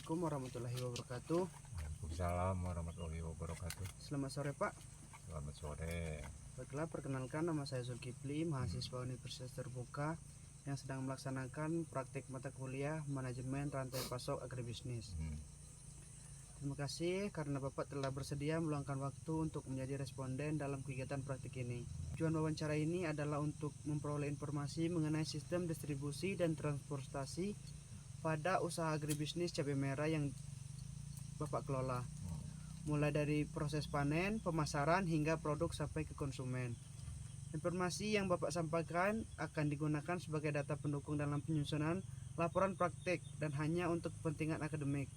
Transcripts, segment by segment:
Assalamualaikum warahmatullahi wabarakatuh. Waalaikumsalam warahmatullahi wabarakatuh. Selamat sore Pak. Selamat sore. Baiklah, perkenalkan nama saya Zulkifli, mahasiswa Universitas Terbuka yang sedang melaksanakan praktik mata kuliah Manajemen Rantai Pasok Agribisnis. Terima kasih karena Bapak telah bersedia meluangkan waktu untuk menjadi responden dalam kegiatan praktik ini. Tujuan wawancara ini adalah untuk memperoleh informasi mengenai sistem distribusi dan transportasi pada usaha agribisnis cabai merah yang Bapak kelola, mulai dari proses panen, pemasaran, hingga produk sampai ke konsumen. Informasi yang Bapak sampaikan akan digunakan sebagai data pendukung dalam penyusunan laporan praktik dan hanya untuk kepentingan akademik.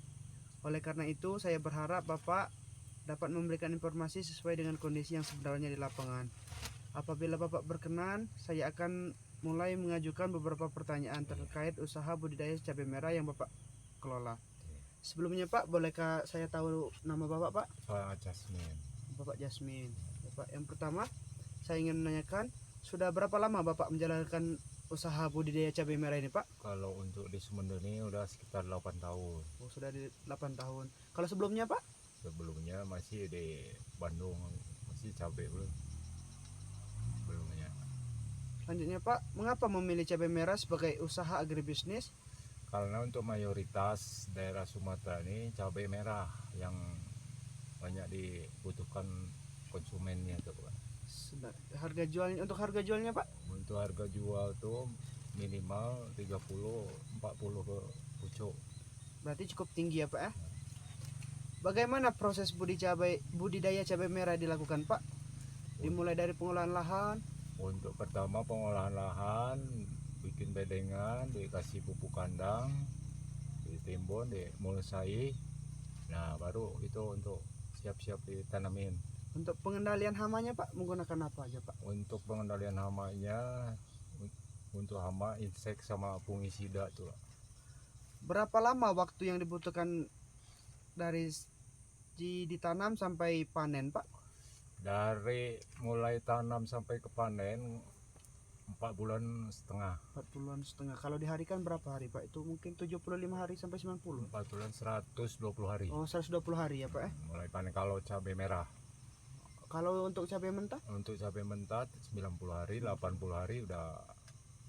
Oleh karena itu, saya berharap Bapak dapat memberikan informasi sesuai dengan kondisi yang sebenarnya di lapangan. Apabila Bapak berkenan, saya akan mulai mengajukan beberapa pertanyaan terkait usaha budidaya cabai merah yang Bapak kelola. Sebelumnya Pak, bolehkah saya tahu nama Bapak Pak? Pak Jasmine. Bapak Jasmine. Bapak, yang pertama saya ingin menanyakan, sudah berapa lama Bapak menjalankan usaha budidaya cabai merah ini Pak? Kalau untuk di Sumender ini udah sekitar 8 tahun. Oh, sudah di 8 tahun. Kalau sebelumnya Pak? Sebelumnya masih di Bandung, masih cabai belum. Sebelumnya. Selanjutnya Pak, mengapa memilih cabai merah sebagai usaha agribisnis? Karena untuk mayoritas daerah Sumatera ini cabai merah yang banyak dibutuhkan konsumennya tuh Pak. Harga jualnya, untuk harga jualnya Pak? Untuk harga jual tuh minimal 30-40 ke pucuk. Berarti cukup tinggi ya Pak ya? Bagaimana proses budidaya cabai merah dilakukan Pak? Dimulai dari pengolahan lahan. Untuk pertama pengolahan lahan, bikin bedengan, dikasih pupuk kandang, ditimbun, dimulsai. Nah baru itu untuk siap-siap ditanamin. Untuk pengendalian hamanya Pak, menggunakan apa aja Pak? Untuk pengendalian hamanya, untuk hama, insek sama fungisida tuh. Berapa lama waktu yang dibutuhkan dari ditanam sampai panen Pak? Dari mulai tanam sampai ke panen 4 bulan setengah. 4 bulan setengah. Kalau diharikan berapa hari Pak? Itu mungkin 75 hari sampai 90. 4 bulan 120 hari. Oh, 120 hari ya Pak ya? Mulai panen kalau cabai merah. Kalau untuk cabai mentah? Untuk cabai mentah 90 hari, 80 hari udah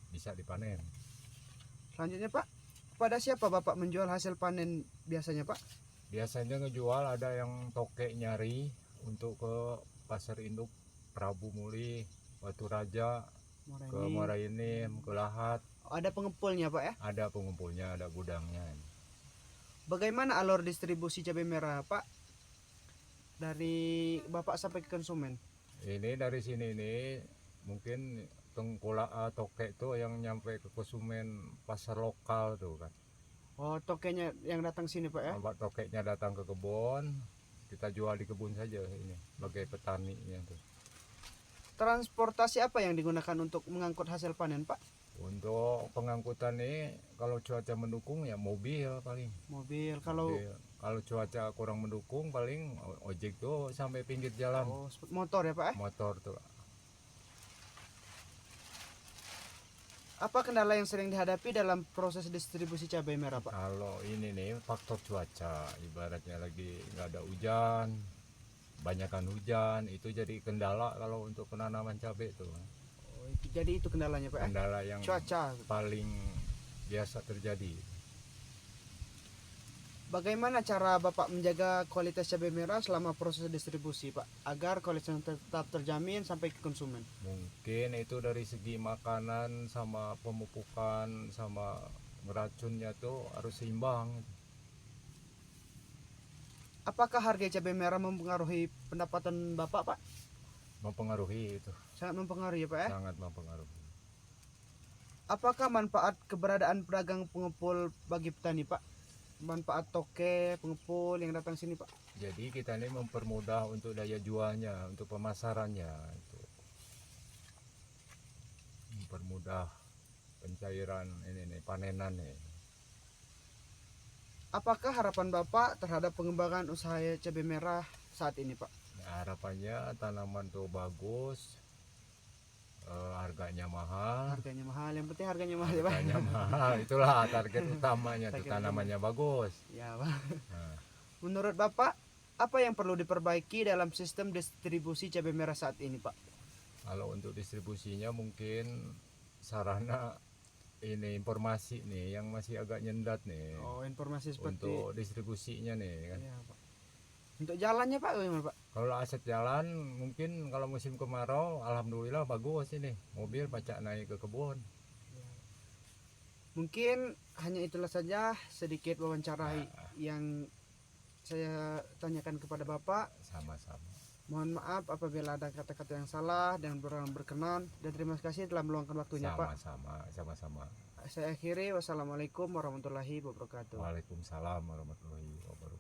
bisa dipanen. Selanjutnya Pak, kepada siapa Bapak menjual hasil panen biasanya Pak? Biasanya ngejual ada yang tokek nyari untuk ke pasar induk Prabu Muli, Batu Raja, ke Muara Enim, ke Lahat. Ada pengepulnya Pak ya? Ada pengumpulnya, ada gudangnya. Bagaimana alur distribusi cabai merah Pak? Dari Bapak sampai ke konsumen? Ini dari sini nih mungkin tengkulak tokek tuh yang nyampe ke konsumen pasar lokal tuh kan. Oh, tokenya yang datang sini Pak ya? Tokeknya datang ke kebun, kita jual di kebun saja ini sebagai petaninya tuh. Transportasi apa yang digunakan untuk mengangkut hasil panen Pak? Untuk pengangkutan ini kalau cuaca mendukung ya mobil paling. Mobil. Kalau cuaca kurang mendukung paling ojek tuh sampai pinggir jalan. Oh, motor ya Pak? Motor tuh. Apa kendala yang sering dihadapi dalam proses distribusi cabai merah Pak? Kalau ini nih faktor cuaca, ibaratnya lagi nggak ada hujan, banyakkan hujan, itu jadi kendala kalau untuk penanaman cabai tuh. Oh, jadi itu kendalanya Pak? Kendala yang cuaca paling biasa terjadi. Bagaimana cara Bapak menjaga kualitas cabai merah selama proses distribusi Pak, agar kualitasnya tetap terjamin sampai ke konsumen? Mungkin itu dari segi makanan sama pemupukan sama meracunnya tuh harus seimbang. Apakah harga cabai merah mempengaruhi pendapatan Bapak Pak? Mempengaruhi itu. Sangat mempengaruhi ya Pak ya? Sangat mempengaruhi. Apakah manfaat keberadaan pedagang pengepul bagi petani Pak? Manfaat toke pengepul yang datang sini Pak? Jadi kita ini mempermudah untuk daya jualnya, untuk pemasarannya itu. Mempermudah pencairan ini nih, panenan nih. Apakah harapan Bapak terhadap pengembangan usaha cabai merah saat ini Pak? Nah, harapannya tanaman tuh bagus, harganya mahal. Harganya mahal, yang penting harganya mahal ya Pak. Harganya mahal, itulah target utamanya tuh, Target tanamannya bagus. Ya Pak. Nah, Menurut Bapak, apa yang perlu diperbaiki dalam sistem distribusi cabai merah saat ini Pak? kalau untuk distribusinya mungkin sarana ini informasi nih yang masih agak nyendat nih Oh, informasi seperti untuk distribusinya nih kan. ya, Pak. Untuk jalannya Pak gimana Pak? Kalau aset jalan mungkin kalau musim kemarau alhamdulillah bagus ini, mobil pacak naik ke kebun. Mungkin hanya itulah saja sedikit wawancara yang saya tanyakan kepada Bapak. Sama-sama. Mohon maaf apabila ada kata-kata yang salah dan kurang berkenan, dan terima kasih telah meluangkan waktunya Pak. Sama-sama. Saya akhiri, wassalamualaikum warahmatullahi wabarakatuh. Waalaikumsalam warahmatullahi wabarakatuh.